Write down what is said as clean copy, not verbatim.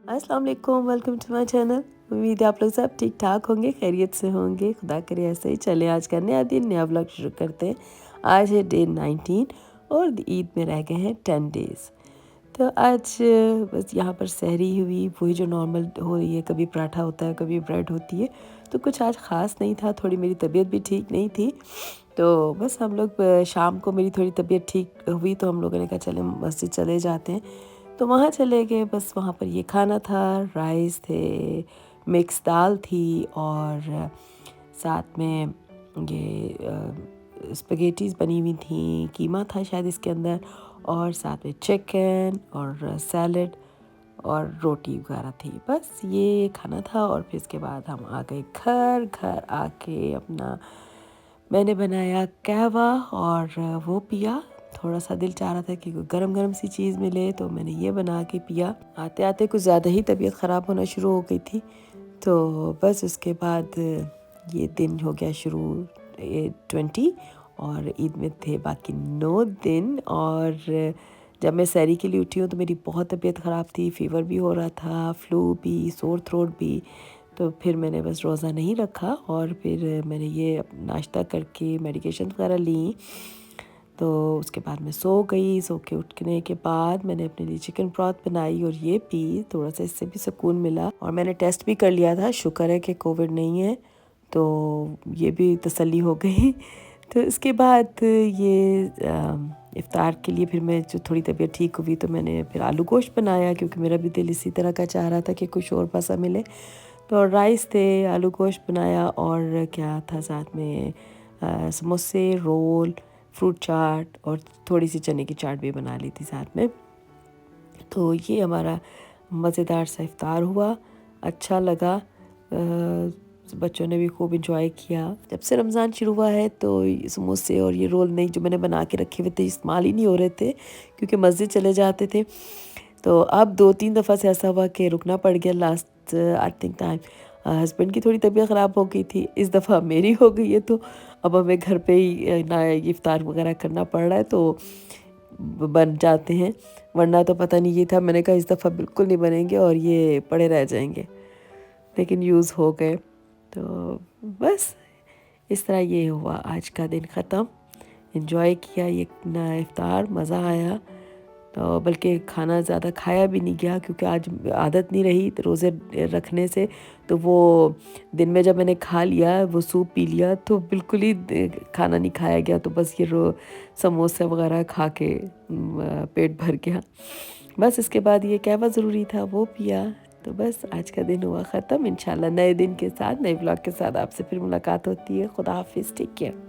अस्सलाम वालेकुम, welcome to my channel. उम्मीद है आप लोग सब ठीक ठाक होंगे, खैरियत से होंगे। खुदा करे ऐसे ही चले। आज का नया दिन, नया व्लॉग शुरू करते हैं। आज है डे 19 और ईद में रह गए हैं 10 डेज़। तो आज बस यहाँ पर सहरी हुई, वही जो नॉर्मल हो रही है। कभी पराठा होता है, कभी ब्रेड होती है। तो कुछ आज ख़ास नहीं था, थोड़ी मेरी तबीयत भी ठीक नहीं थी। तो बस हम लोग शाम को मेरी थोड़ी तबीयत ठीक हुई तो हम लोगों ने कहा चले मस्जिद चले जाते हैं। तो वहाँ चले गए। बस वहाँ पर ये खाना था, राइस थे, मिक्स दाल थी और साथ में ये स्पगेटीज़ बनी हुई थी, कीमा था शायद इसके अंदर, और साथ में चिकन और सैलड और रोटी वगैरह थी। बस ये खाना था और फिर इसके बाद हम आ गए घर आके अपना मैंने बनाया कहवा और वो पिया। थोड़ा सा दिल चाह रहा था कि कोई गरम गरम सी चीज़ मिले तो मैंने ये बना के पिया। आते आते कुछ ज़्यादा ही तबीयत ख़राब होना शुरू हो गई थी। तो बस उसके बाद ये दिन हो गया शुरू 20 और ईद में थे बाकी 9 दिन। और जब मैं सहरी के लिए उठी हूँ तो मेरी बहुत तबीयत ख़राब थी, फ़ीवर भी हो रहा था, फ्लू भी, सोर थ्रोट भी। तो फिर मैंने बस रोज़ा नहीं रखा और फिर मैंने ये नाश्ता करके मेडिकेशन वगैरह ली। तो उसके बाद मैं सो गई। सो के उठने के बाद मैंने अपने लिए चिकन ब्रॉथ बनाई और ये पी। थोड़ा सा इससे भी सुकून मिला और मैंने टेस्ट भी कर लिया था, शुक्र है कि कोविड नहीं है, तो ये भी तसल्ली हो गई। तो इसके बाद ये इफ़्तार के लिए फिर मैं जो थोड़ी तबीयत ठीक हुई तो मैंने फिर आलू गोश्त बनाया, क्योंकि मेरा भी दिल इसी तरह का चाह रहा था कि कुछ और पसा मिले। तो राइस थे, आलू गोश्त बनाया और क्या था साथ में समोसे, रोल, फ्रूट चाट और थोड़ी सी चने की चाट भी बना ली थी साथ में। तो ये हमारा मज़ेदार सा इफ़्तार हुआ, अच्छा लगा। बच्चों ने भी खूब इंजॉय किया। जब से रमज़ान शुरू हुआ है तो समोसे और ये रोल नहीं जो मैंने बना के रखे हुए थे इस्तेमाल ही नहीं हो रहे थे, क्योंकि मस्जिद चले जाते थे। तो अब 2-3 दफ़ा से ऐसा हुआ कि रुकना पड़ गया last I think time. Husband की थोड़ी तबीयत ख़राब हो गई थी, इस दफ़ा मेरी हो गई है, तो अब हमें घर पे ही ना इफ़्तार वगैरह करना पड़ रहा है, तो बन जाते हैं। वरना तो पता नहीं ये था, मैंने कहा इस दफ़ा बिल्कुल नहीं बनेंगे और ये पड़े रह जाएंगे, लेकिन यूज़ हो गए। तो बस इस तरह ये हुआ, आज का दिन ख़त्म। एंजॉय किया ये ना इफ़्तार, मज़ा आया। तो बल्कि खाना ज़्यादा खाया भी नहीं गया, क्योंकि आज आदत नहीं रही तो रोज़े रखने से। तो वो दिन में जब मैंने खा लिया, वो सूप पी लिया, तो बिल्कुल ही खाना नहीं खाया गया। तो बस ये समोसे वगैरह खा के पेट भर गया। बस इसके बाद ये कहवा ज़रूरी था, वो पिया। तो बस आज का दिन हुआ ख़त्म। इंशाल्लाह नए दिन के साथ, नए व्लॉग के साथ आपसे फिर मुलाकात होती है। खुदा हाफिज़, टेक केयर।